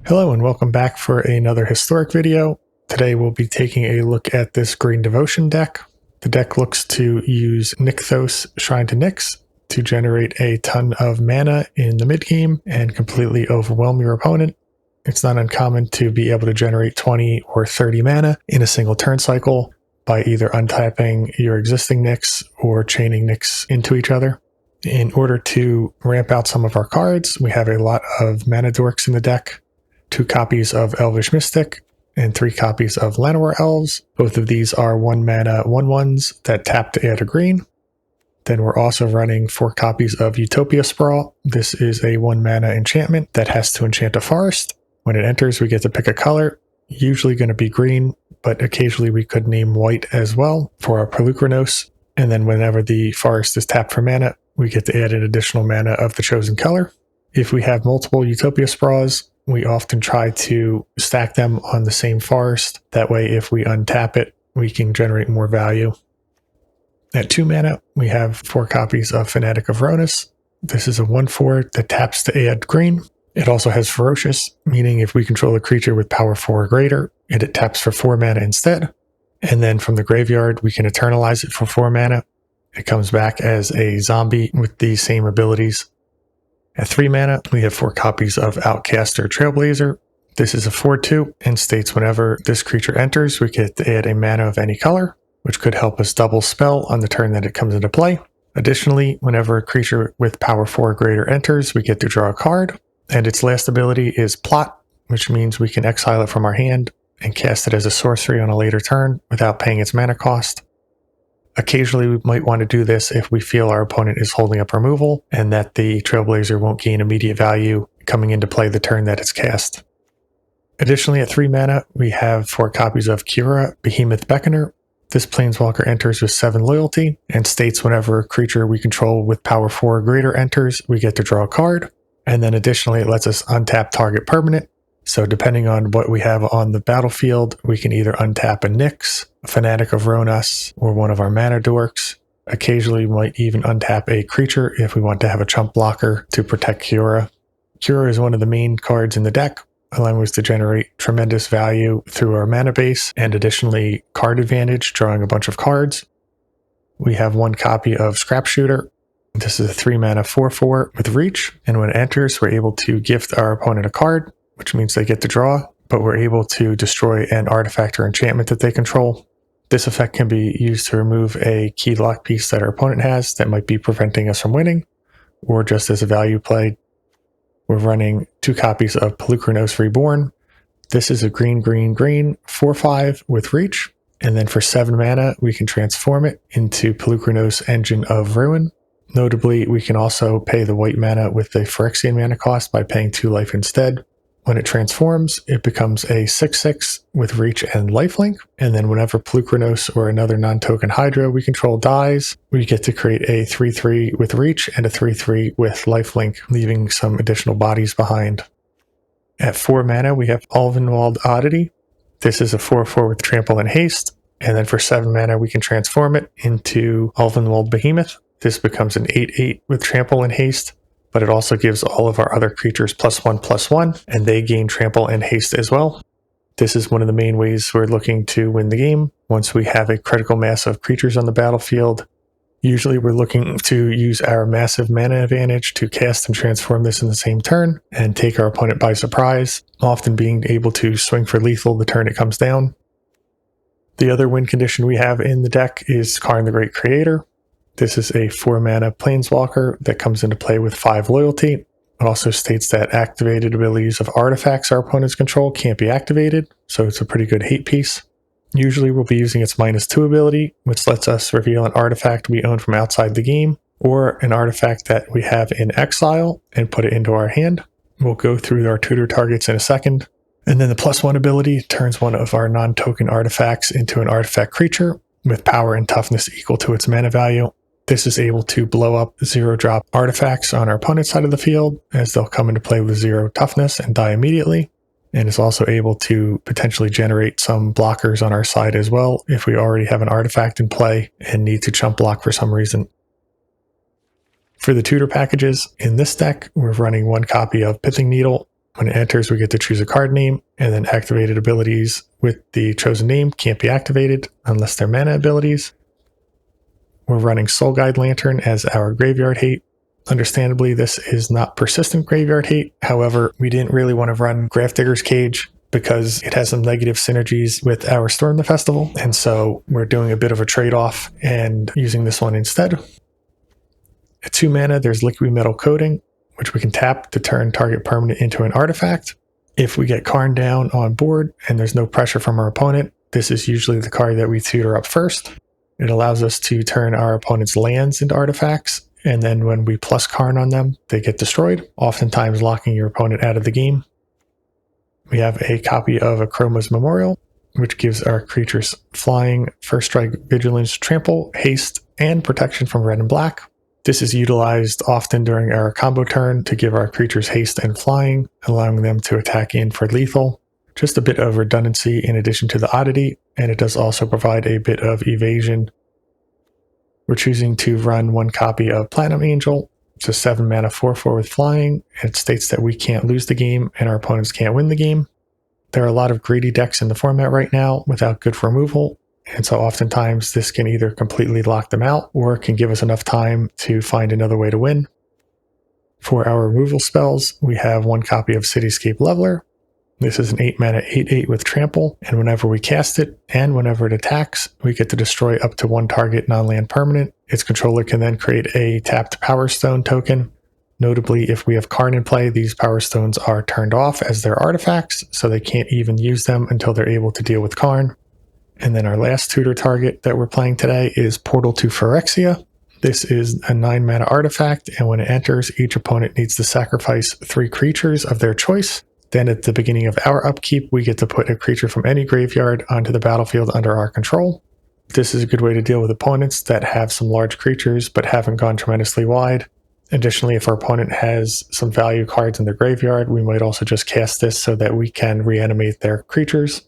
Hello and welcome back for another historic video. Today we'll be taking a look at this Green Devotion deck. The deck looks to use Nykthos Shrine to Nyx to generate a ton of mana in the mid game and completely overwhelm your opponent. It's not uncommon to be able to generate 20 or 30 mana in a single turn cycle by either untapping your existing Nyx or chaining Nyx into each other. In order to ramp out some of our cards, we have a lot of mana dorks in the deck. 2 copies of Elvish Mystic, and 3 copies of Llanowar Elves. Both of these are 1 mana 1/1s that tap to add a green. Then we're also running 4 copies of Utopia Sprawl. This is a 1 mana enchantment that has to enchant a forest. When it enters, we get to pick a color, usually going to be green, but occasionally we could name white as well for our Pelucranos. And then whenever the forest is tapped for mana, we get to add an additional mana of the chosen color. If we have multiple Utopia Sprawls, we often try to stack them on the same forest. That way, if we untap it, we can generate more value. At 2 mana, we have 4 copies of Fanatic of Rhonas. This is a 1/4 that taps to add green. It also has Ferocious, meaning if we control a creature with power 4 or greater, and it taps for 4 mana instead. And then from the graveyard, we can eternalize it for 4 mana. It comes back as a zombie with the same abilities. At 3 mana, we have 4 copies of Outcaster Trailblazer. This is a 4/2 and states whenever this creature enters, we get to add a mana of any color, which could help us double spell on the turn that it comes into play. Additionally, whenever a creature with power 4 or greater enters, we get to draw a card, and its last ability is Plot, which means we can exile it from our hand and cast it as a sorcery on a later turn without paying its mana cost. Occasionally, we might want to do this if we feel our opponent is holding up removal and that the Trailblazer won't gain immediate value coming into play the turn that it's cast. Additionally, at 3 mana, we have 4 copies of Kiora Behemoth Beckoner. This Planeswalker enters with 7 loyalty and states whenever a creature we control with power 4 or greater enters, we get to draw a card. And then additionally, it lets us untap target permanent. So depending on what we have on the battlefield, we can either untap a Nyx, a Fanatic of Rhonas, or one of our mana dorks. Occasionally, we might even untap a creature if we want to have a chump blocker to protect Kiora. Kiora is one of the main cards in the deck, allowing us to generate tremendous value through our mana base, and additionally card advantage, drawing a bunch of cards. We have 1 copy of Scrap Shooter. This is a 3 mana 4/4 with reach, and when it enters, we're able to gift our opponent a card, which means they get to draw, but we're able to destroy an artifact or enchantment that they control. This effect can be used to remove a key lock piece that our opponent has that might be preventing us from winning, or just as a value play. We're running 2 copies of Pelucranos Reborn. This is a green 4/5 with reach, and then for 7 mana, we can transform it into Pelucranos Engine of Ruin. Notably, we can also pay the white mana with the Phyrexian mana cost by paying 2 life instead. When it transforms, it becomes a 6/6 with reach and lifelink, and then whenever Pelucranos or another non-token Hydra we control dies, we get to create a 3/3 with reach and a 3/3 with lifelink, leaving some additional bodies behind. At 4 mana, we have Ulvenwald Oddity. This is a 4/4 with trample and haste, and then for 7 mana we can transform it into Ulvenwald Behemoth. This becomes an 8/8 with trample and haste, but it also gives all of our other creatures +1/+1, and they gain trample and haste as well. This is one of the main ways we're looking to win the game. Once we have a critical mass of creatures on the battlefield, usually we're looking to use our massive mana advantage to cast and transform this in the same turn and take our opponent by surprise, often being able to swing for lethal the turn it comes down. The other win condition we have in the deck is Karn the Great Creator. This is a 4 mana Planeswalker that comes into play with 5 loyalty. It also states that activated abilities of artifacts our opponents control can't be activated, so it's a pretty good hate piece. Usually we'll be using its -2 ability, which lets us reveal an artifact we own from outside the game, or an artifact that we have in exile and put it into our hand. We'll go through our tutor targets in a second. And then the +1 ability turns one of our non-token artifacts into an artifact creature with power and toughness equal to its mana value. This is able to blow up 0-drop artifacts on our opponent's side of the field, as they'll come into play with 0 toughness and die immediately, and is also able to potentially generate some blockers on our side as well if we already have an artifact in play and need to chump block for some reason. For the tutor packages, in this deck, we're running 1 copy of Pithing Needle. When it enters, we get to choose a card name, and then activated abilities with the chosen name can't be activated unless they're mana abilities. We're running Soul Guide Lantern as our graveyard hate. Understandably, this is not persistent graveyard hate. However, we didn't really want to run Grafdigger's Cage because it has some negative synergies with our Storm the Festival, and so we're doing a bit of a trade-off and using this one instead. At 2 mana, there's Liquid Metal Coating, which we can tap to turn target permanent into an artifact. If we get Karn down on board and there's no pressure from our opponent, this is usually the card that we tutor up first. It allows us to turn our opponent's lands into artifacts, and then when we plus Karn on them, they get destroyed, oftentimes locking your opponent out of the game. We have a copy of Akroma's Memorial, which gives our creatures flying, first strike, vigilance, trample, haste, and protection from red and black. This is utilized often during our combo turn to give our creatures haste and flying, allowing them to attack in for lethal. Just a bit of redundancy in addition to the oddity, and it does also provide a bit of evasion. We're choosing to run 1 copy of Platinum Angel. It's a 7 mana 4/4 with flying. It states that we can't lose the game and our opponents can't win the game. There are a lot of greedy decks in the format right now without good removal, and so oftentimes this can either completely lock them out or can give us enough time to find another way to win. For our removal spells, we have 1 copy of Cityscape Leveler. This is an 8 mana 8/8 with trample, and whenever we cast it and whenever it attacks, we get to destroy up to 1 target non-land permanent. Its controller can then create a tapped Power Stone token. Notably, if we have Karn in play, these Power Stones are turned off as they're artifacts, so they can't even use them until they're able to deal with Karn. And then our last tutor target that we're playing today is Portal to Phyrexia. This is a 9 mana artifact, and when it enters, each opponent needs to sacrifice 3 creatures of their choice. Then at the beginning of our upkeep, we get to put a creature from any graveyard onto the battlefield under our control. This is a good way to deal with opponents that have some large creatures but haven't gone tremendously wide. Additionally, if our opponent has some value cards in their graveyard, we might also just cast this so that we can reanimate their creatures.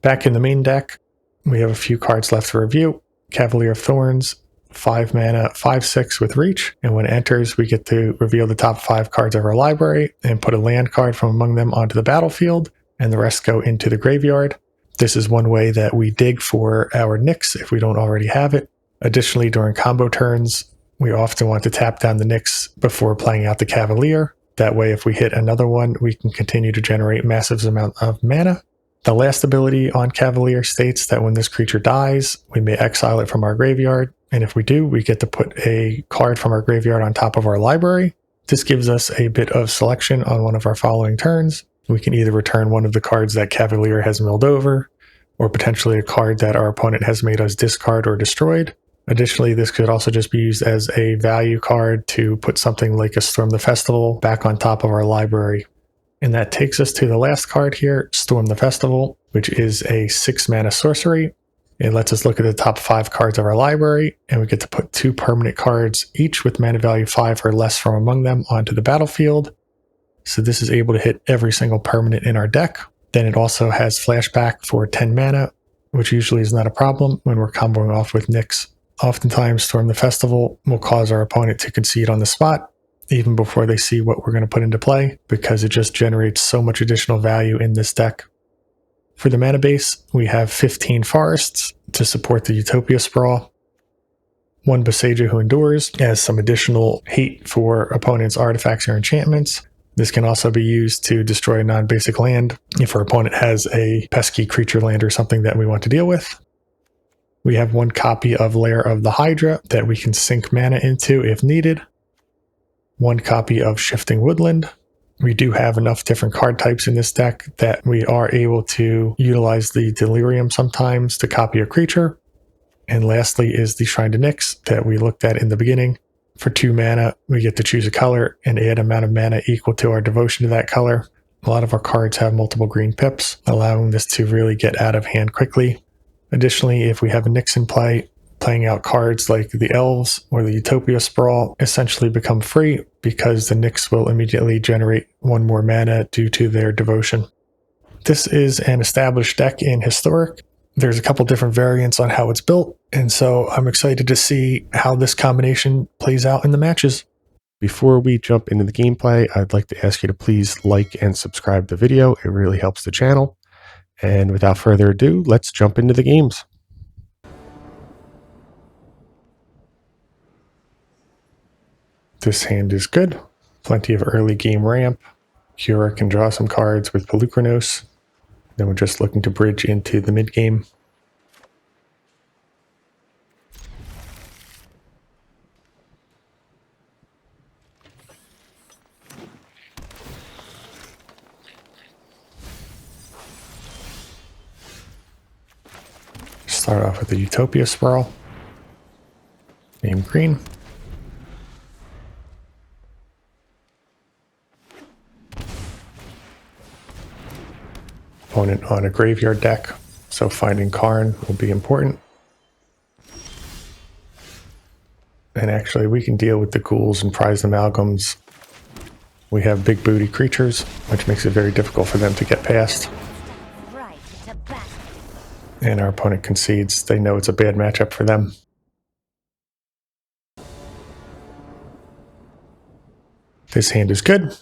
Back in the main deck, we have a few cards left to review. Cavalier of Thorns, 5 mana, 5/6 with reach, and when it enters, we get to reveal the top 5 cards of our library and put a land card from among them onto the battlefield, and the rest go into the graveyard. This is one way that we dig for our Nyx if we don't already have it. Additionally, during combo turns, we often want to tap down the Nyx before playing out the Cavalier. That way, if we hit another one, we can continue to generate massive amount of mana. The last ability on Cavalier states that when this creature dies, we may exile it from our graveyard, and if we do, we get to put a card from our graveyard on top of our library. This gives us a bit of selection on one of our following turns. We can either return one of the cards that Cavalier has milled over, or potentially a card that our opponent has made us discard or destroyed. Additionally, this could also just be used as a value card to put something like a Storm the Festival back on top of our library. And that takes us to the last card here, Storm the Festival, which is a 6 mana sorcery. It lets us look at the top 5 cards of our library, and we get to put 2 permanent cards, each with mana value 5 or less from among them, onto the battlefield. So this is able to hit every single permanent in our deck. Then it also has flashback for 10 mana, which usually is not a problem when we're comboing off with Nyx. Oftentimes, Storm the Festival will cause our opponent to concede on the spot, even before they see what we're going to put into play, because it just generates so much additional value in this deck. For the mana base, we have 15 forests to support the Utopia Sprawl, 1 Boseija who endures as some additional hate for opponents' artifacts or enchantments. This can also be used to destroy a non-basic land if our opponent has a pesky creature land or something that we want to deal with. We have 1 copy of Lair of the Hydra that we can sink mana into if needed. 1 copy of Shifting Woodland. We do have enough different card types in this deck that we are able to utilize the Delirium sometimes to copy a creature. And lastly is the Shrine to Nyx that we looked at in the beginning. For 2 mana, we get to choose a color and add amount of mana equal to our devotion to that color. A lot of our cards have multiple green pips, allowing this to really get out of hand quickly. Additionally, if we have a Nyx in play, playing out cards like the Elves or the Utopia Sprawl essentially become free because the Nyx will immediately generate 1 more mana due to their devotion. This is an established deck in Historic. There's a couple different variants on how it's built, and so I'm excited to see how this combination plays out in the matches. Before we jump into the gameplay, I'd like to ask you to please like and subscribe the video. It really helps the channel. And without further ado, let's jump into the games. This hand is good. Plenty of early game ramp. Kiora can draw some cards with Pelucranos. Then we're just looking to bridge into the mid game. Start off with the Utopia Sprawl. Name green. Opponent on a graveyard deck, so finding Karn will be important. And actually we can deal with the ghouls and prized amalgams. We have big booty creatures, which makes it very difficult for them to get past. And our opponent concedes. They know it's a bad matchup for them. This hand is good.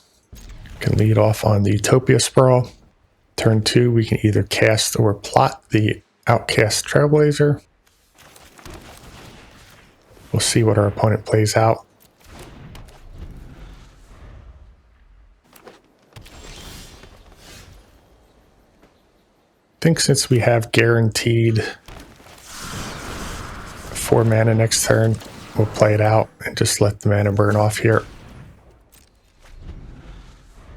Can lead off on the Utopia Sprawl. Turn 2, we can either cast or plot the Outcast Trailblazer. We'll see what our opponent plays out. I think since we have guaranteed 4 mana next turn, we'll play it out and just let the mana burn off here.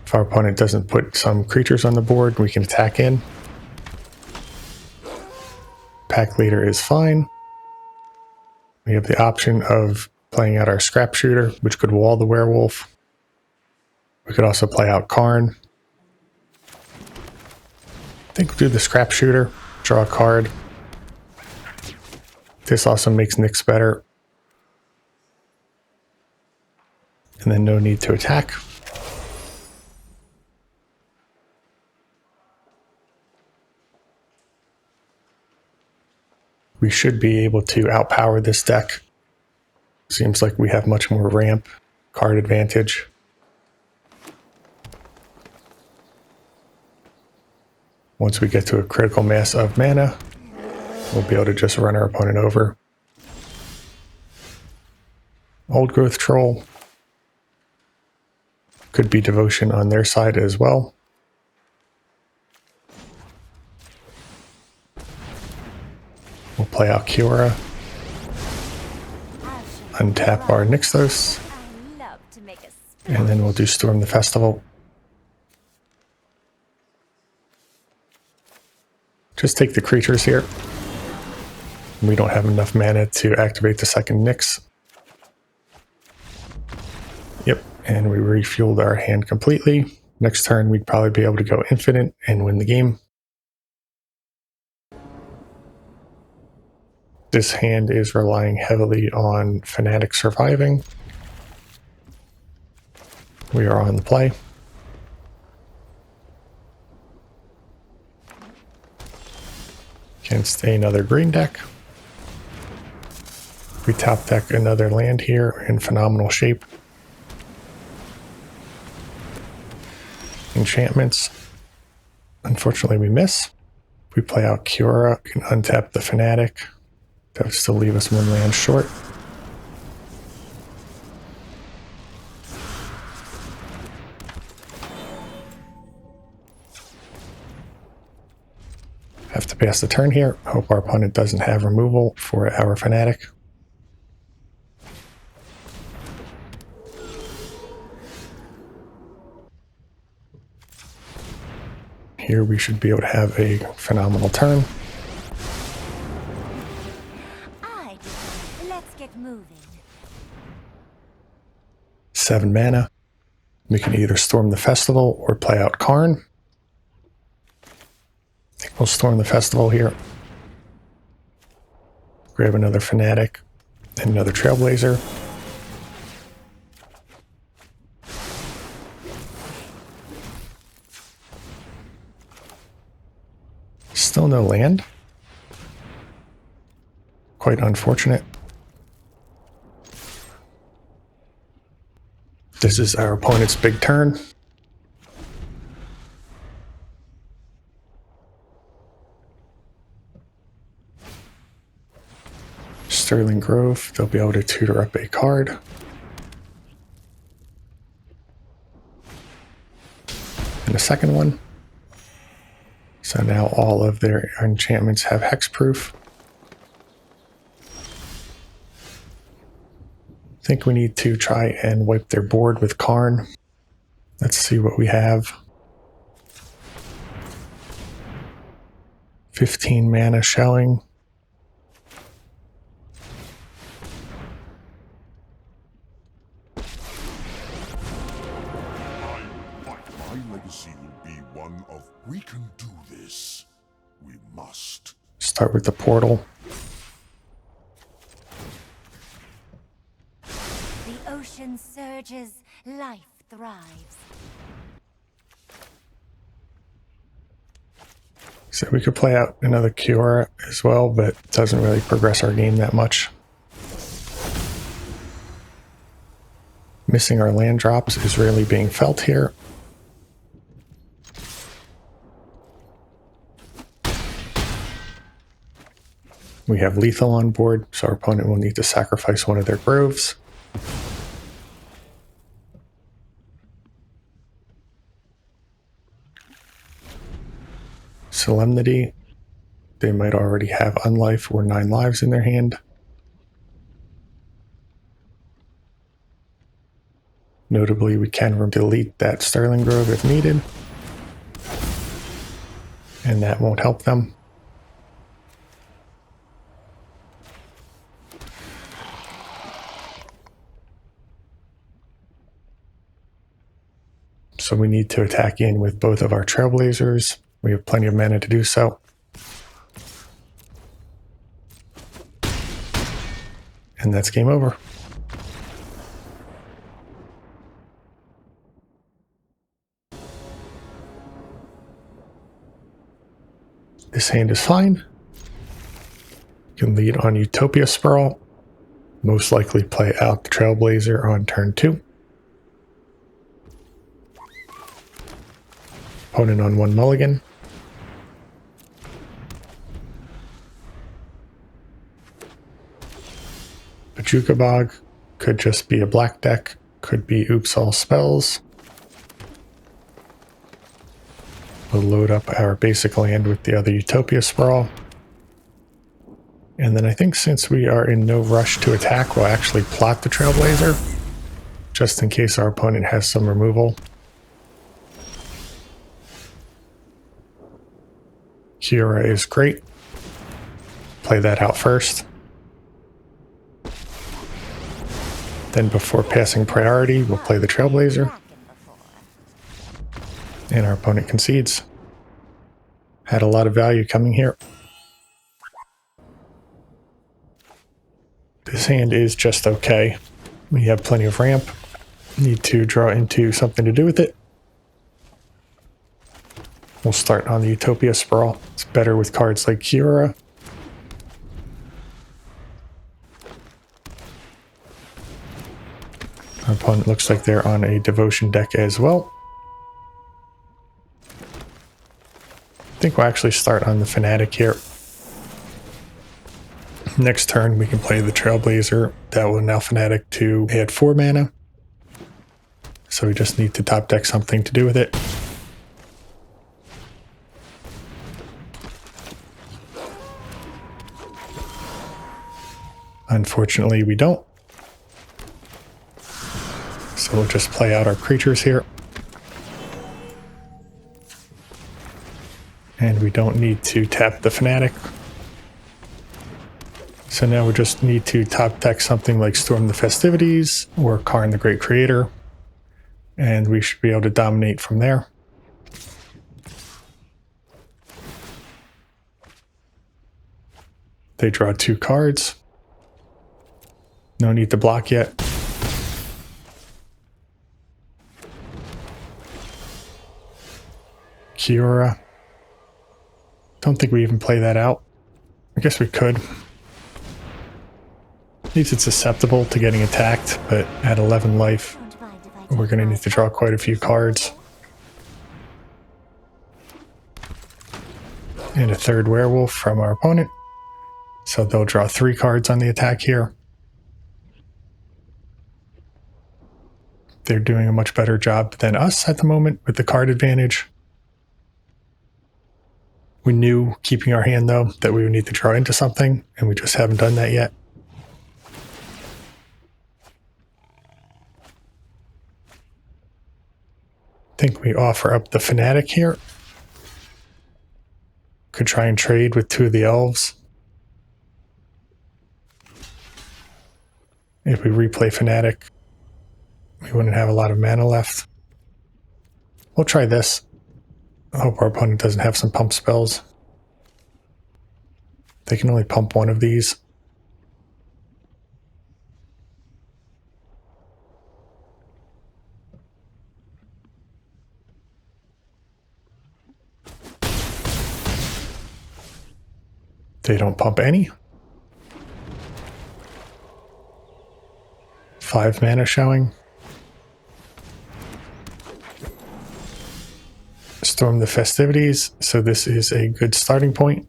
If our opponent doesn't put some creatures on the board, we can attack in. Pack leader is fine. We have the option of playing out our scrap shooter, which could wall the werewolf. We could also play out Karn. I think we'll do the scrap shooter, draw a card. This also makes Nyx better. And then no need to attack. We should be able to outpower this deck. Seems like we have much more ramp, card advantage. Once we get to a critical mass of mana, we'll be able to just run our opponent over. Old Growth Troll. Could be Devotion on their side as well. We'll play out Kiora. Untap our Nykthos. And then we'll do Storm the Festival. Just take the creatures here. We don't have enough mana to activate the second Nyx. Yep, and we refueled our hand completely. Next turn we'd probably be able to go infinite and win the game. This hand is relying heavily on Fnatic surviving. We are on the play. Against another green deck. We top deck another land here in phenomenal shape. Enchantments. Unfortunately we miss. If we play out Kiora, we can untap the Fnatic. That would still leave us 1 land short. Have to pass the turn here. Hope our opponent doesn't have removal for our Fnatic. Here we should be able to have a phenomenal turn. Let's get moving. 7 mana. We can either Storm the Festival or play out Karn. I think we'll Storm the Festival here. Grab another Fnatic and another Trailblazer. Still no land. Quite unfortunate. This is our opponent's big turn. Sterling Grove, they'll be able to tutor up a card. And a second one. So now all of their enchantments have hexproof. I think we need to try and wipe their board with Karn. Let's see what we have. 15 mana shelling. My legacy will be one of we can do this. We must. Start with the portal. The ocean surges, life thrives. So we could play out another Kiora as well, but it doesn't really progress our game that much. Missing our land drops is really being felt here. We have lethal on board, so our opponent will need to sacrifice one of their groves. Solemnity. They might already have Unlife or 9 lives in their hand. Notably, we can delete that Sterling Grove if needed. And that won't help them. So we need to attack in with both of our Trailblazers. We have plenty of mana to do so. And that's game over. This hand is fine. You can lead on Utopia Sprawl. Most likely play out the Trailblazer on turn 2. Opponent on 1 mulligan. Bajuka Bog could just be a black deck, could be Oops All Spells. We'll load up our basic land with the other Utopia Sprawl. And then I think since we are in no rush to attack, we'll actually plot the Trailblazer, just in case our opponent has some removal. Kiora is great. Play that out first. Then before passing priority, we'll play the Trailblazer. And our opponent concedes. Had a lot of value coming here. This hand is just okay. We have plenty of ramp. Need to draw into something to do with it. We'll start on the Utopia Sprawl. It's better with cards like Kiora. Our opponent looks like they're on a Devotion deck as well. I think we'll actually start on the Fanatic here. Next turn, we can play the Trailblazer. That will now Fanatic to add 4 mana. So we just need to top deck something to do with it. Unfortunately, we don't. So we'll just play out our creatures here. And we don't need to tap the Fanatic. So now we just need to top deck something like Storm the Festivities or Karn the Great Creator. And we should be able to dominate from there. They draw 2 cards. No need to block yet. Kiora. Don't think we even play that out. I guess we could. At least it's susceptible to getting attacked, but at 11 life, We're going to need to draw quite a few cards. And a third werewolf from our opponent. So they'll draw 3 cards on the attack here. They're doing a much better job than us at the moment with the card advantage. We knew keeping our hand, though, that we would need to draw into something, and we just haven't done that yet. I think we offer up the Fanatic here. Could try and trade with 2 of the elves. If we replay Fanatic, we wouldn't have a lot of mana left. We'll try this. I hope our opponent doesn't have some pump spells. They can only pump 1 of these. They don't pump any. 5 mana showing. Storm the festivities, so this is a good starting point.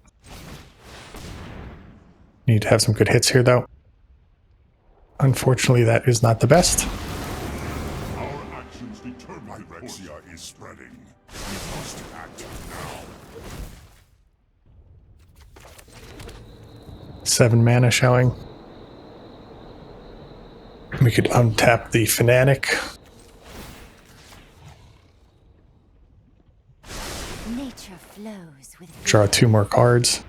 Need to have some good hits here, though. Unfortunately, that is not the best. Our actions determine Rexia is spreading. We must act now. 7 mana showing. We could untap the Fanatic. Nature flows with Draw 2 more cards.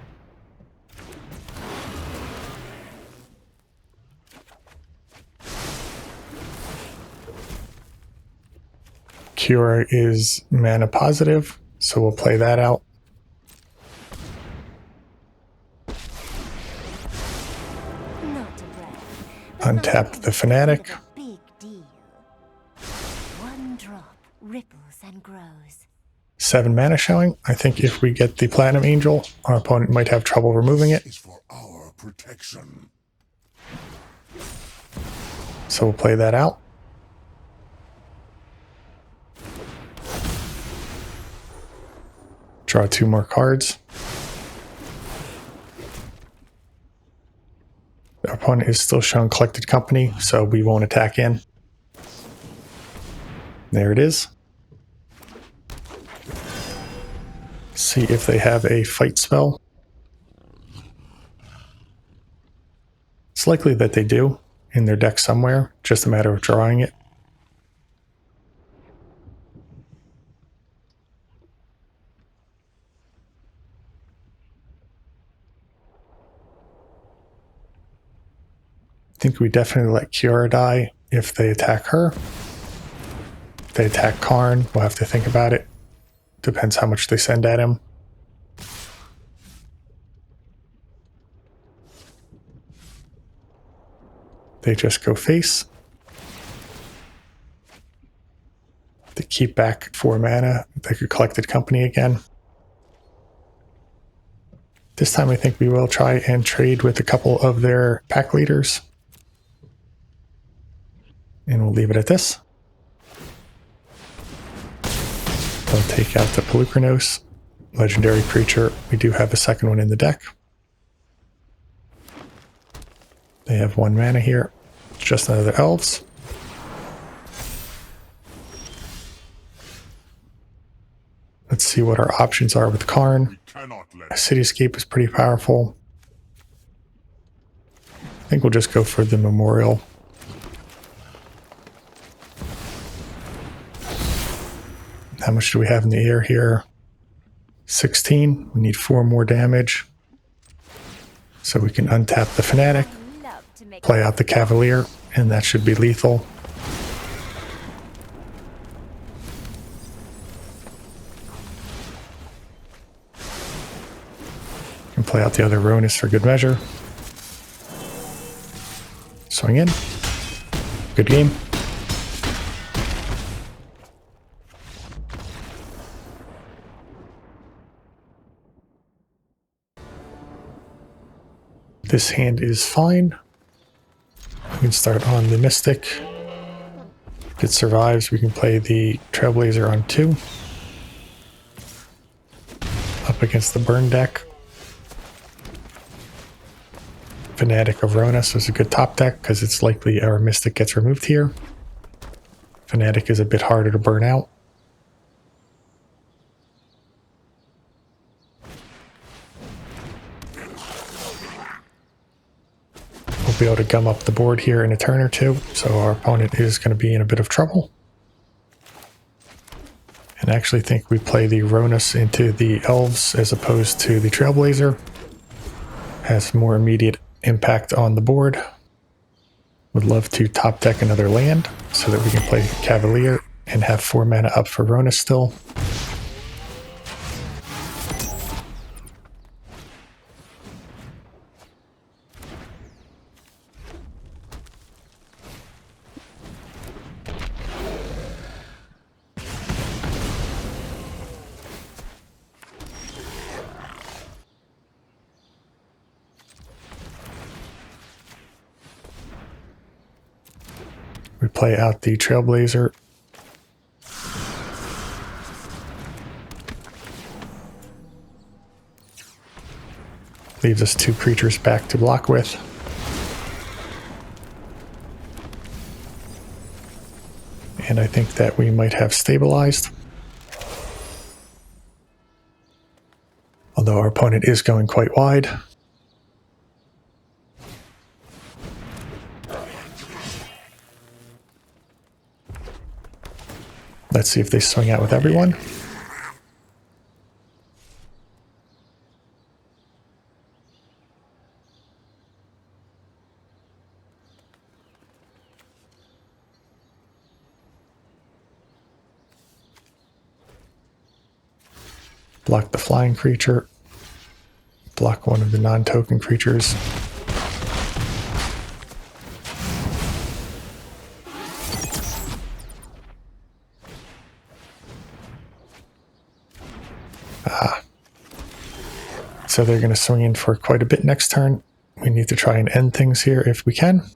Kiora is mana positive, so we'll play that out. not to brag. Untap the Fanatic. Big deal. One drop ripples and grows. 7 mana showing. I think if we get the Platinum Angel, our opponent might have trouble removing it. This is for our protection. So we'll play that out. Draw 2 more cards. Our opponent is still showing Collected Company, so we won't attack in. There it is. See if they have a fight spell. It's likely that they do in their deck somewhere, just a matter of drawing it. I think we definitely let Kiora die if they attack her. If they attack Karn, we'll have to think about it. Depends how much they send at him. They just go face. They keep back 4 mana. They could Collected Company again. This time I think we will try and trade with a couple of their pack leaders. And we'll leave it at this. They'll take out the Pelucranos, legendary creature. We do have a second one in the deck. They have 1 mana here. Just another elves. Let's see what our options are with Karn. We cannot let Cityscape is pretty powerful. I think we'll just go for the Memorial. How much do we have in the air here? 16. We need 4 more damage. So we can untap the Fanatic, Love to make play out the Cavalier, and that should be lethal. Can play out the other Ronus for good measure. Swing in. Good game. This hand is fine. We can start on the Mystic. If it survives, we can play the Trailblazer on 2. Up against the burn deck. Fanatic of Ronas is a good top deck because it's likely our Mystic gets removed here. Fanatic is a bit harder to burn out. We'll be able to gum up the board here in a turn or two, so our opponent is going to be in a bit of trouble. And I actually think we play the Ronas into the Elves as opposed to the Trailblazer. Has more immediate impact on the board. Would love to top deck another land so that we can play Cavalier and have 4 mana up for Ronas still. We play out the Trailblazer. Leaves us 2 creatures back to block with. And I think that we might have stabilized. Although our opponent is going quite wide. Let's see if they swing out with everyone. Block the flying creature. Block one of the non-token creatures. So they're going to swing in for quite a bit next turn. We need to try and end things here if we can.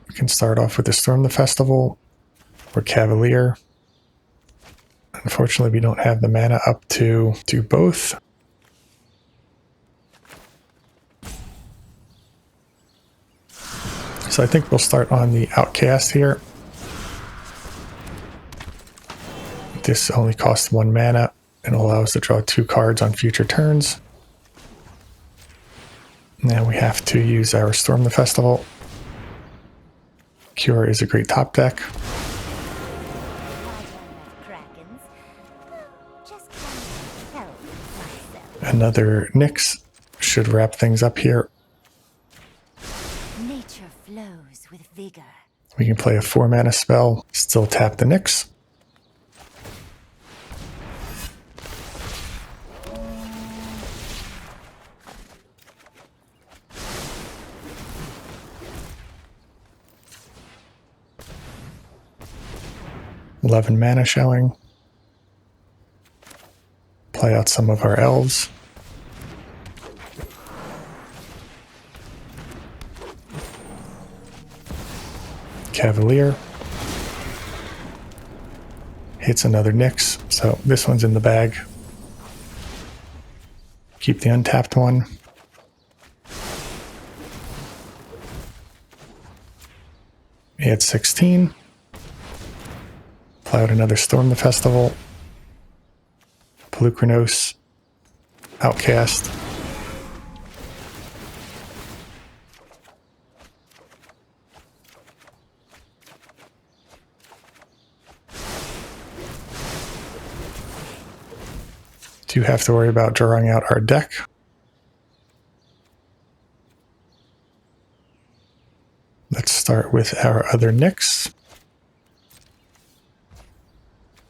We can start off with the Storm the Festival or Cavalier. Unfortunately, we don't have the mana up to do both. So I think we'll start on the Outcast here. This only costs 1 mana and allows us to draw 2 cards on future turns. Now we have to use our Storm the Festival. Kiora is a great top deck. Another Nyx should wrap things up here. Nature flows with vigor. We can play a 4 mana spell, still tap the Nyx. $11 mana showing. Play out some of our elves. Cavalier. Hits another Nyx, so this one's in the bag. Keep the untapped one. Add 16. Play out another Storm the Festival. Pelucranos. Outcast. Do have to worry about drawing out our deck. Let's start with our other Nyx.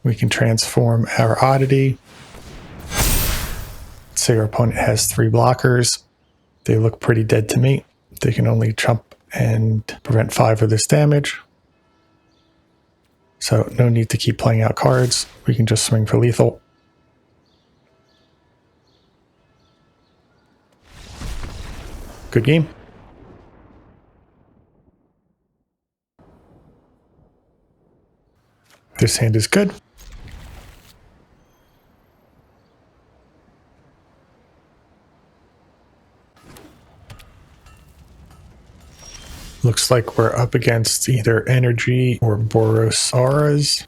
We can transform our Oddity. Let's say our opponent has 3 blockers. They look pretty dead to me. They can only trump and prevent 5 of this damage. So no need to keep playing out cards. We can just swing for lethal. Good game. This hand is good. Looks like we're up against either Energy or Boros Auras.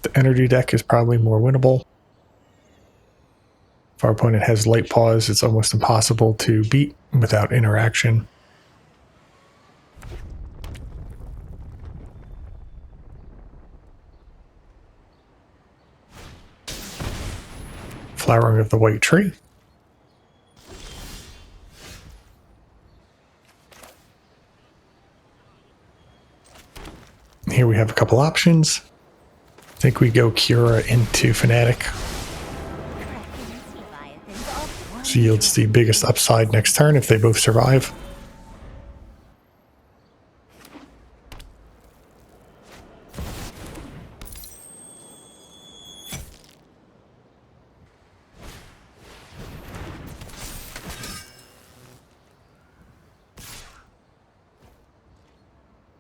The Energy deck is probably more winnable. If our opponent has Light Paws, it's almost impossible to beat without interaction. Flowering of the White Tree. Here we have a couple options. I think we go Kiora into Fnatic. This yields the biggest upside next turn if they both survive.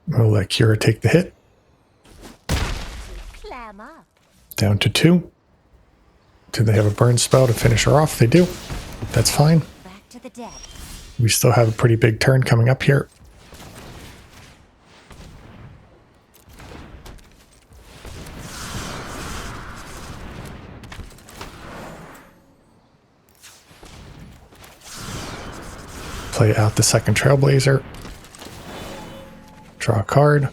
We'll let Kiora take the hit. Clam up. Down to 2. Do they have a burn spell to finish her off? They do. That's fine. Back to the deck. We still have a pretty big turn coming up here. Play out the second Trailblazer. Draw a card.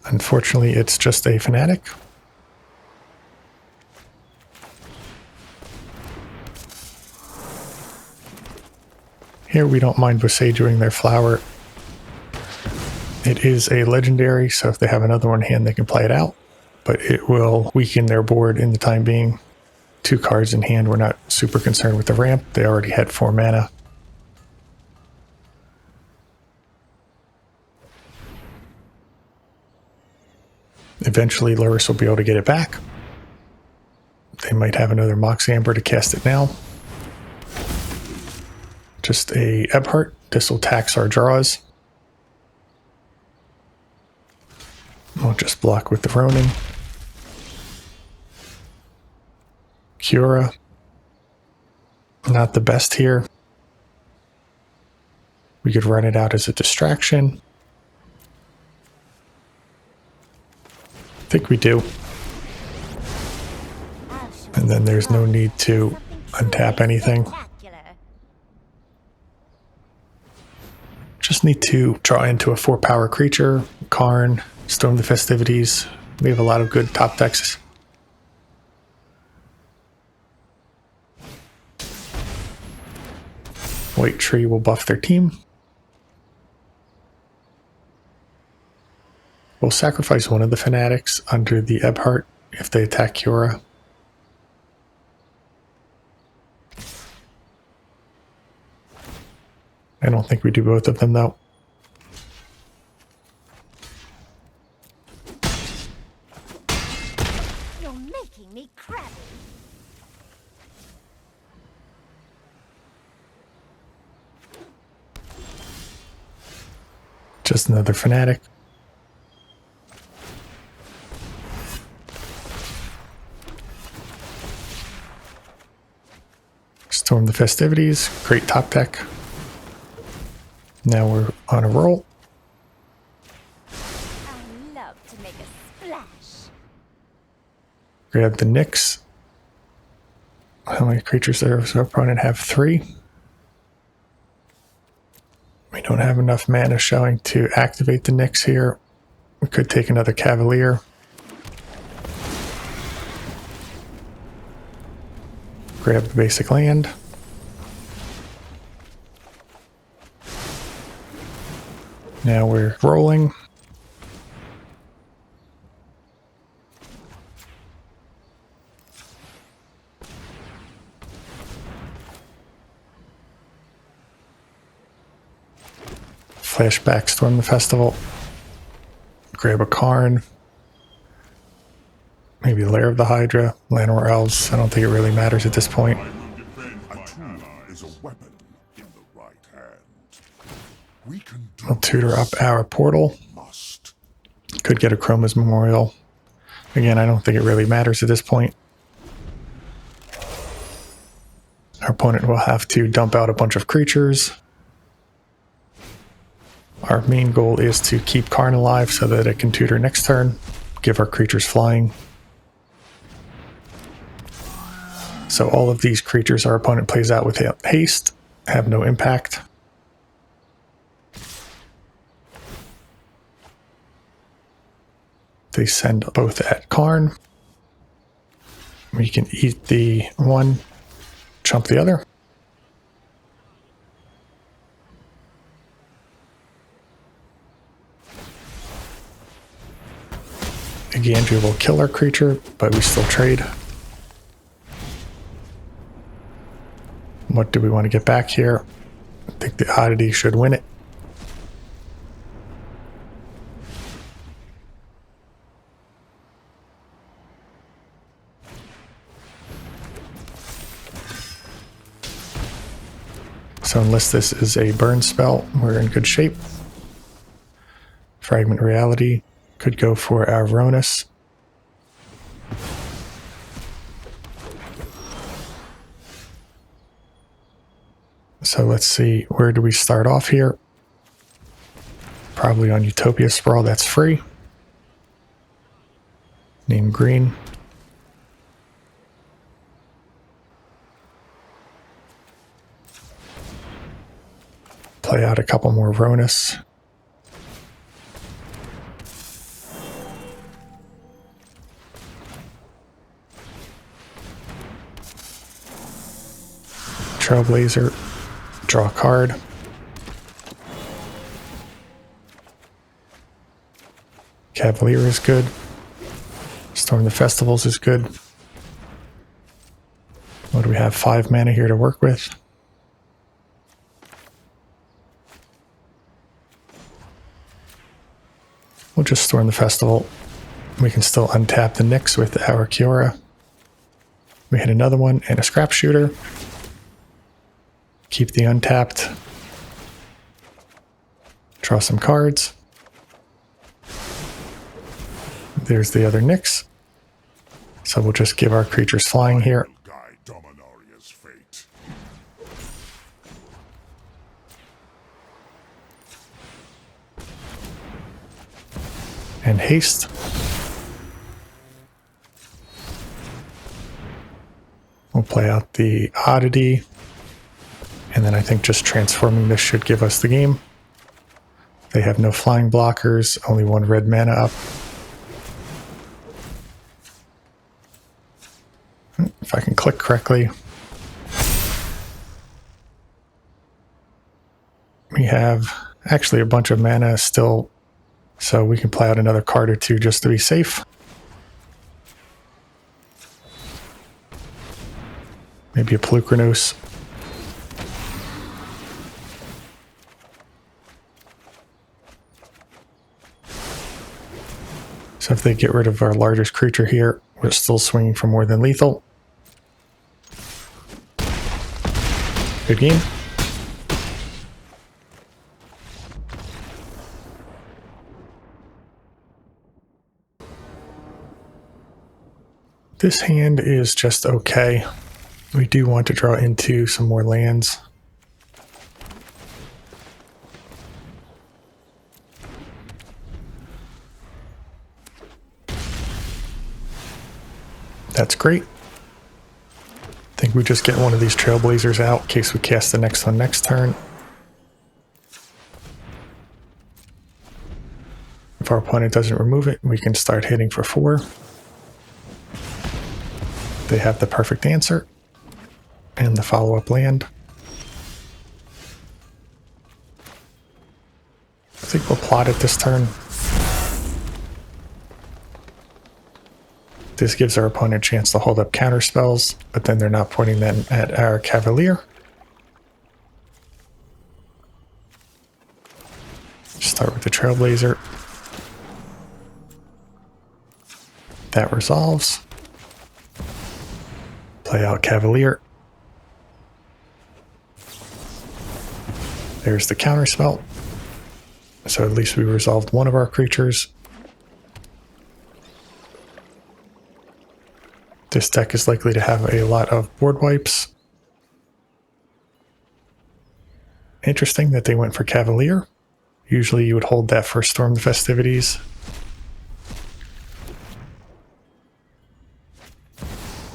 Unfortunately, it's just a Fnatic. Here we don't mind Bosejuing their flower. It is a legendary, so if they have another one in hand, they can play it out. But it will weaken their board in the time being. 2 cards in hand, we're not super concerned with the ramp. They already had 4 mana. Eventually, Lurrus will be able to get it back. They might have another Mox Amber to cast it now. Just a Ebhart. This will tax our draws. We'll just block with the Ronin. Kiora. Not the best here. We could run it out as a distraction. I think we do. And then there's no need to untap anything. Just need to draw into a 4-power creature. Karn, Storm the Festivities. We have a lot of good top decks. White Tree will buff their team. We'll sacrifice one of the Fanatics under the Ebhart if they attack Kiora. I don't think we do both of them, though. You're making me crabby. Just another Fanatic. Storm the Festivities. Great top deck. Now we're on a roll. I love to make a splash. Grab the Nyx. How many creatures does our opponent have? 3. We don't have enough mana showing to activate the Nyx here. We could take another Cavalier. Grab the basic land. Now we're rolling. Flashback, Storm the Festival. Grab a Karn. Maybe Lair of the Hydra, Llanowar Elves. I don't think it really matters at this point. A tool is a weapon in the right hand. We can do We'll tutor up our portal. must. Could get a Chroma's Memorial. Again, I don't think it really matters at this point. Our opponent will have to dump out a bunch of creatures. Our main goal is to keep Karn alive so that it can tutor next turn, give our creatures flying. So all of these creatures our opponent plays out with haste have no impact. They send both at Karn. We can eat the one, chump the other. The Gandria will kill our creature, but we still trade. What do we want to get back here? I think the Oddity should win it. So unless this is a burn spell, we're in good shape. Fragment Reality could go for our Ronus. So let's see, where do we start off here? Probably on Utopia Sprawl, that's free. Name green. Play out a couple more Ronus. Trailblazer. Draw a card. Cavalier is good. Storm the Festivals is good. What do we have? 5 mana here to work with. We'll just Storm the Festival. We can still untap the Nyx with our Kiora. We hit another one and a Scrap Shooter. Keep the untapped. Draw some cards. There's the other Nyx. So we'll just give our creatures flying here. Guide Dominaria's fate. And haste. We'll play out the Oddity. And then I think just transforming this should give us the game. They have no flying blockers, only 1 red mana up. If I can click correctly. We have actually a bunch of mana still, so we can play out another card or two just to be safe. Maybe a Pelucranos. So if they get rid of our largest creature here, we're still swinging for more than lethal. Good game. This hand is just okay. We do want to draw into some more lands. That's great. I think we just get one of these Trailblazers out in case we cast the next one next turn. If our opponent doesn't remove it, we can start hitting for 4. They have the perfect answer and the follow-up land. I think we'll plot it this turn. This gives our opponent a chance to hold up counter spells, but then they're not pointing them at our Cavalier. Start with the Trailblazer. That resolves. Play out Cavalier. There's the counter spell. So at least we resolved one of our creatures. This deck is likely to have a lot of board wipes. Interesting that they went for Cavalier. Usually you would hold that for Storm the Festivities.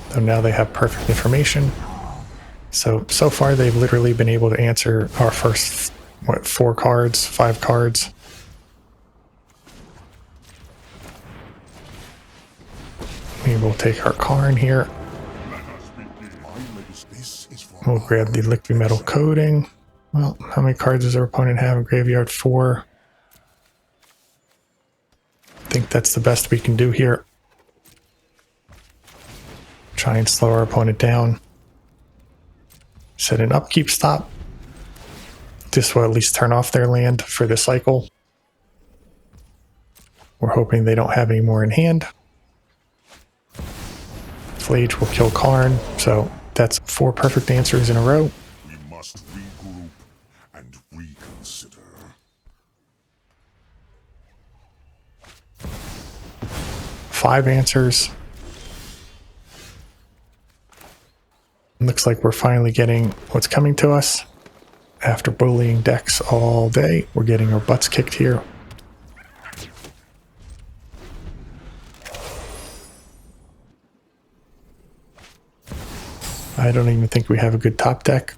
So now they have perfect information. So far they've literally been able to answer our first, 4 cards, 5 cards. We will take our Karn here. We'll grab the liquid metal coating. Well, how many cards does our opponent have in graveyard? 4. I think that's the best we can do here. Try and slow our opponent down. Set an upkeep stop. This will at least turn off their land for the cycle. We're hoping they don't have any more in hand. Flage will kill Karn, so that's 4 perfect answers in a row. We must regroup and reconsider. 5 answers. Looks like we're finally getting what's coming to us. After bullying decks all day, we're getting our butts kicked here. I don't even think we have a good top deck.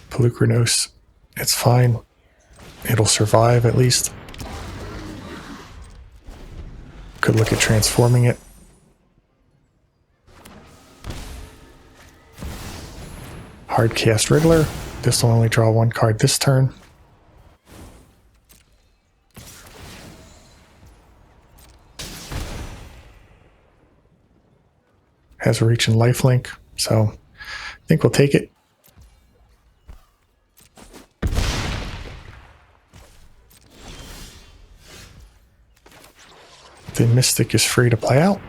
Pelucranos, it's fine. It'll survive at least. Could look at transforming it. Hardcast Riddler. This will only draw 1 card this turn. Has a reach and lifelink, so I think we'll take it. The Mystic is free to play out.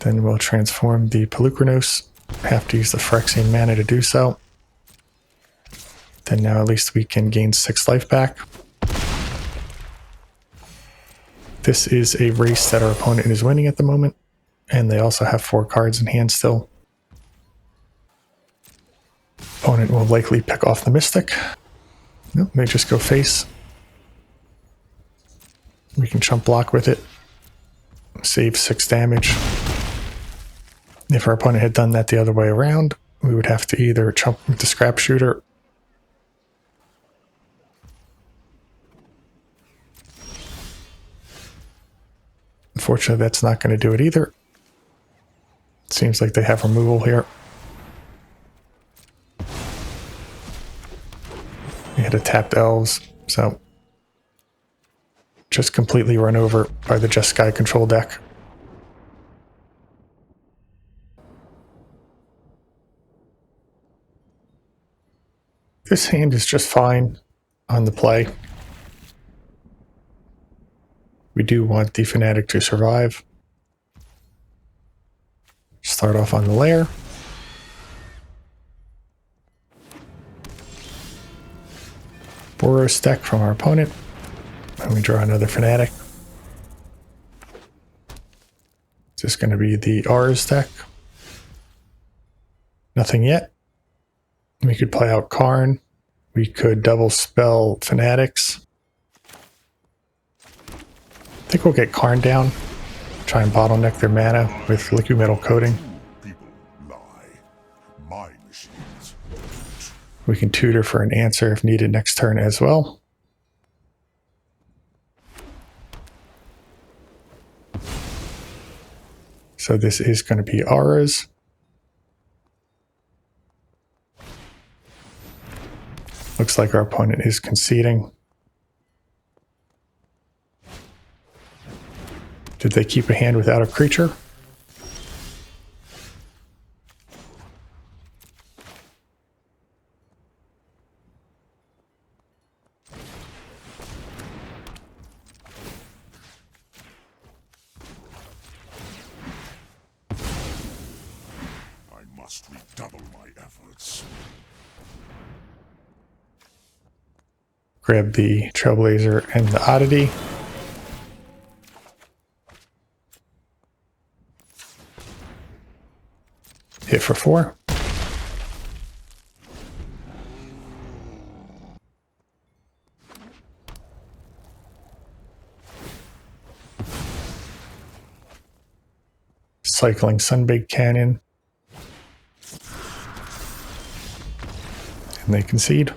Then we'll transform the Pelucranos. Have to use the Phyrexian mana to do so. Then now at least we can gain 6 life back. This is a race that our opponent is winning at the moment, and they also have 4 cards in hand still. Opponent will likely pick off the Mystic. Nope, they just go face. We can chump block with it. Save 6 damage. If our opponent had done that the other way around, we would have to either chump with the Scrap Shooter . Unfortunately, that's not going to do it either. It seems like they have removal here. We had a tapped elves, so just completely run over by the Just Sky control deck. This hand is just fine on the play. We do want the Fanatic to survive. Start off on the lair. Boros deck from our opponent. And we draw another Fanatic. Is this going to be the Aura's deck? Nothing yet. We could play out Karn. We could double spell Fanatics. I think we'll get Karn down. Try and bottleneck their mana with liquid metal coating. People lie. My machines. We can tutor for an answer if needed next turn as well. So this is going to be Aura's. Looks like our opponent is conceding. Did they keep a hand without a creature? must redouble my efforts. Grab the Trailblazer and the Oddity. Hit for 4. Cycling Sunbaked Cannon. And they concede.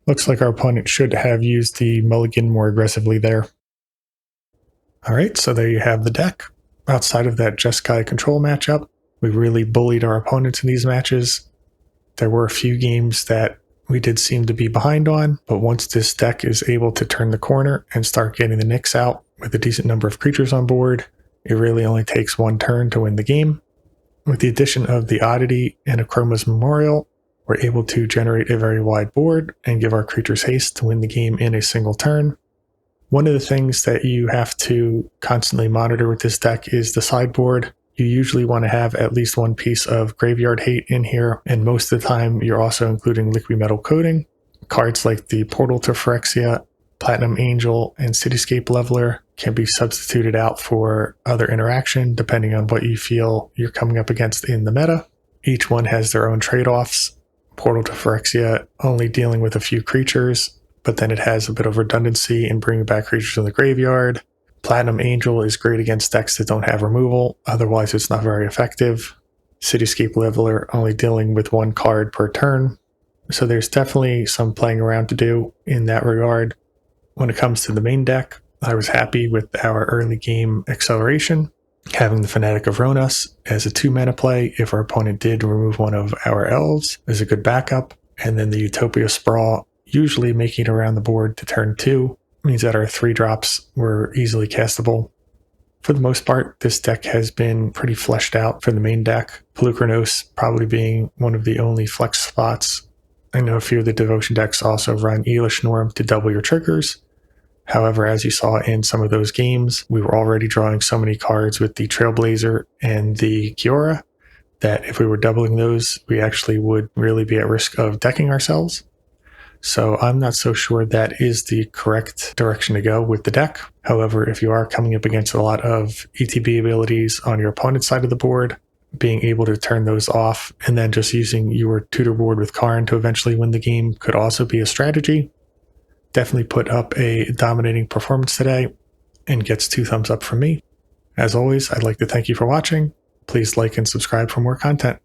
Looks like our opponent should have used the mulligan more aggressively there. Alright, so there you have the deck. Outside of that Jeskai control matchup, we really bullied our opponents in these matches. There were a few games that we did seem to be behind on, but once this deck is able to turn the corner and start getting the Nyx out with a decent number of creatures on board, it really only takes one turn to win the game. With the addition of the Oddity and Akroma's Memorial, we're able to generate a very wide board and give our creatures haste to win the game in a single turn. One of the things that you have to constantly monitor with this deck is the sideboard. You usually want to have at least one piece of Graveyard Hate in here, and most of the time you're also including Liquid Metal Coating. Cards like the Portal to Phyrexia, Platinum Angel, and Cityscape Leveler can be substituted out for other interaction depending on what you feel you're coming up against in the meta. Each one has their own trade-offs. Portal to Phyrexia only dealing with a few creatures, but then it has a bit of redundancy in bringing back creatures in the graveyard. Platinum Angel is great against decks that don't have removal, otherwise it's not very effective. Cityscape Leveler only dealing with one card per turn. So there's definitely some playing around to do in that regard. When it comes to the main deck, I was happy with our early game acceleration. Having the Fanatic of Ronas as a 2-mana play if our opponent did remove one of our elves is a good backup. And then the Utopia Sprawl, usually making it around the board to turn 2, means that our 3-drops were easily castable. For the most part, this deck has been pretty fleshed out for the main deck, Pelucranos probably being one of the only flex spots. I know a few of the Devotion decks also run Elish Norm to double your triggers. However, as you saw in some of those games, we were already drawing so many cards with the Trailblazer and the Kiora that if we were doubling those, we actually would really be at risk of decking ourselves. So I'm not so sure that is the correct direction to go with the deck. However, if you are coming up against a lot of ETB abilities on your opponent's side of the board, being able to turn those off and then just using your tutor board with Karn to eventually win the game could also be a strategy. Definitely put up a dominating performance today and gets 2 thumbs up from me. As always, I'd like to thank you for watching. Please like and subscribe for more content.